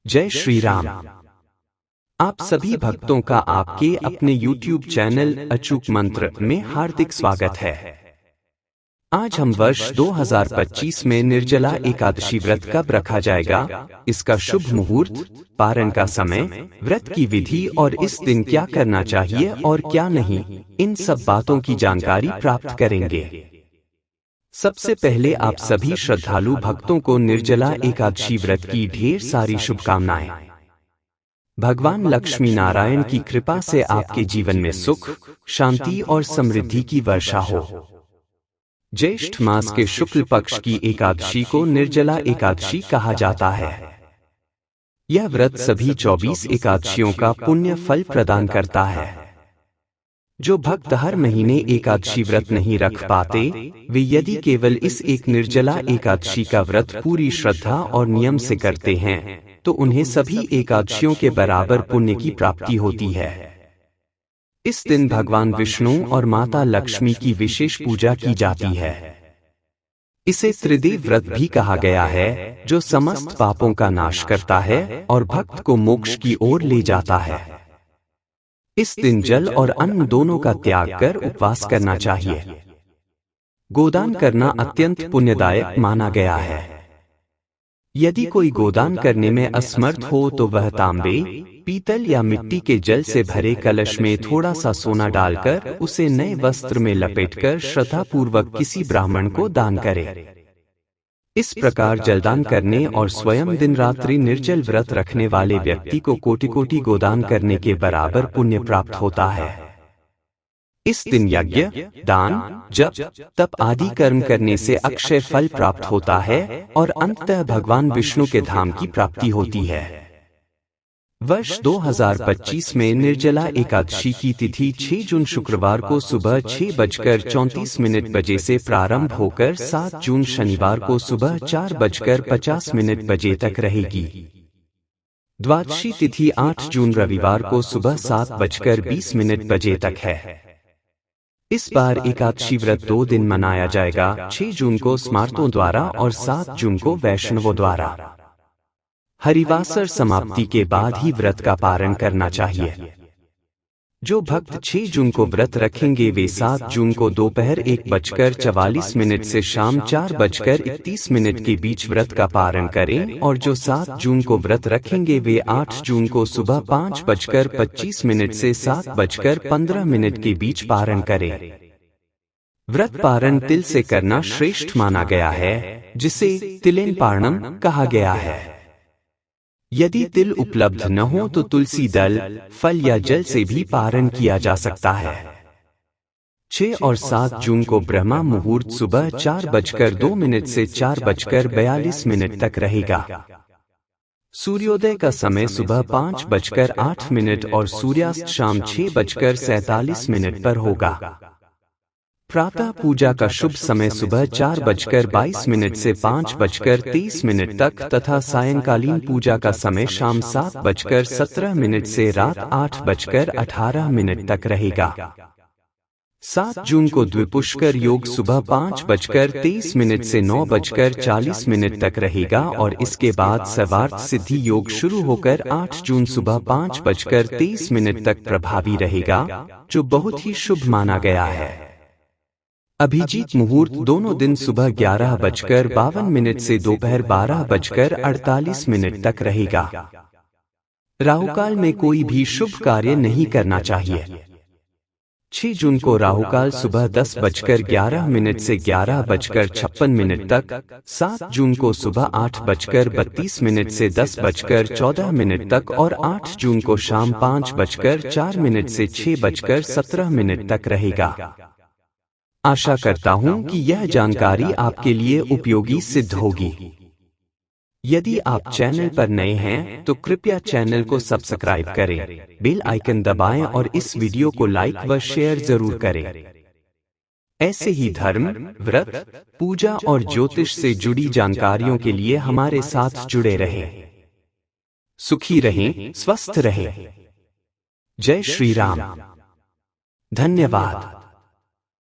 जय श्री राम। आप सभी भक्तों का आपके अपने YouTube चैनल अचूक मंत्र में हार्दिक स्वागत है। आज हम वर्ष 2025 में निर्जला एकादशी व्रत कब रखा जाएगा, इसका शुभ मुहूर्त, पारण का समय, व्रत की विधि और इस दिन क्या करना चाहिए और क्या नहीं, इन सब बातों की जानकारी प्राप्त करेंगे। सबसे पहले आप सभी श्रद्धालु भक्तों को निर्जला एकादशी व्रत की ढेर सारी शुभकामनाएं। भगवान लक्ष्मी नारायण की कृपा से आपके जीवन में सुख, शांति और समृद्धि की वर्षा हो। ज्येष्ठ मास के शुक्ल पक्ष की एकादशी को निर्जला एकादशी कहा जाता है। यह व्रत सभी 24 एकादशियों का पुण्य फल प्रदान करता है। जो भक्त हर महीने एकादशी व्रत नहीं रख पाते, वे यदि केवल इस एक निर्जला एकादशी का व्रत पूरी श्रद्धा और नियम से करते हैं, तो उन्हें सभी एकादशियों के बराबर पुण्य की प्राप्ति होती है। इस दिन भगवान विष्णु और माता लक्ष्मी की विशेष पूजा की जाती है। इसे त्रिदेव व्रत भी कहा गया है, जो समस्त पापों का नाश करता है और भक्त को मोक्ष की ओर ले जाता है। इस दिन जल और अन्न दोनों का त्याग कर उपवास करना चाहिए। गोदान करना अत्यंत पुण्यदायक माना गया है। यदि कोई गोदान करने में असमर्थ हो तो वह तांबे, पीतल या मिट्टी के जल से भरे कलश में थोड़ा सा सोना डालकर उसे नए वस्त्र में लपेटकर श्रद्धापूर्वक किसी ब्राह्मण को दान करे। इस प्रकार जलदान करने और स्वयं दिन रात्रि निर्जल व्रत रखने वाले व्यक्ति को कोटि-कोटि गोदान करने के बराबर पुण्य प्राप्त होता है। इस दिन यज्ञ, दान, जप, तप आदि कर्म करने से अक्षय फल प्राप्त होता है और अंततः भगवान विष्णु के धाम की प्राप्ति होती है। वर्ष 2025 में निर्जला एकादशी की तिथि 6 जून शुक्रवार को सुबह 6:34 बजे से प्रारंभ होकर 7 जून शनिवार को सुबह 4:50 बजे तक रहेगी। द्वादशी तिथि 8 जून रविवार को सुबह 7:20 बजे तक है। इस बार एकादशी व्रत 2 दिन मनाया जाएगा, 6 जून को स्मार्तों द्वारा और 7 जून को वैष्णवों द्वारा। हरिवासर समाप्ति के बाद ही व्रत का पारण करना चाहिए। जो भक्त 6 जून को व्रत रखेंगे वे 7 जून को दोपहर 1:44 से शाम 4:31 के बीच व्रत का पारण करें, और जो 7 जून को व्रत रखेंगे वे 8 जून को सुबह 5:25 से 7:15 के बीच पारण करें। व्रत पारण तिल से करना श्रेष्ठ माना गया है, जिसे तिलेन पारणम कहा गया है। यदि तिल उपलब्ध न हो तो तुलसी दल, फल या जल से भी पारण किया जा सकता है। 6 और 7 जून को ब्रह्मा मुहूर्त सुबह 4:02 से 4:42 तक रहेगा। सूर्योदय का समय सुबह 5:08 और सूर्यास्त शाम 6:47 पर होगा। प्रातः पूजा का शुभ समय सुबह 4:22 से 5:23 तक तथा सायंकालीन पूजा का समय शाम 7:17 से रात 8:18 तक रहेगा। 7 जून को द्विपुष्कर योग सुबह 5:23 से 9:40 तक रहेगा और इसके बाद सर्वार्थ सिद्धि योग शुरू होकर 8 जून सुबह 5:23 तक प्रभावी रहेगा, जो बहुत ही शुभ माना गया है। अभिजीत मुहूर्त दोनों दिन सुबह 11:52 से दोपहर 12:48 तक रहेगा। राहुकाल में कोई भी शुभ कार्य नहीं करना चाहिए। 6 जून को राहुकाल सुबह 10:11 से 11:56 तक, 7 जून को सुबह 8:32 से 10:14 तक और 8 जून को शाम 5:04 से 6:17 तक रहेगा। आशा करता हूं कि यह जानकारी आपके लिए उपयोगी सिद्ध होगी। यदि आप चैनल पर नए हैं तो कृपया चैनल को सब्सक्राइब करें, बेल आइकन दबाएं और इस वीडियो को लाइक व शेयर जरूर करें। ऐसे ही धर्म, व्रत, पूजा और ज्योतिष से जुड़ी जानकारियों के लिए हमारे साथ जुड़े रहें। सुखी रहें, स्वस्थ रहें। जय श्री राम। धन्यवाद।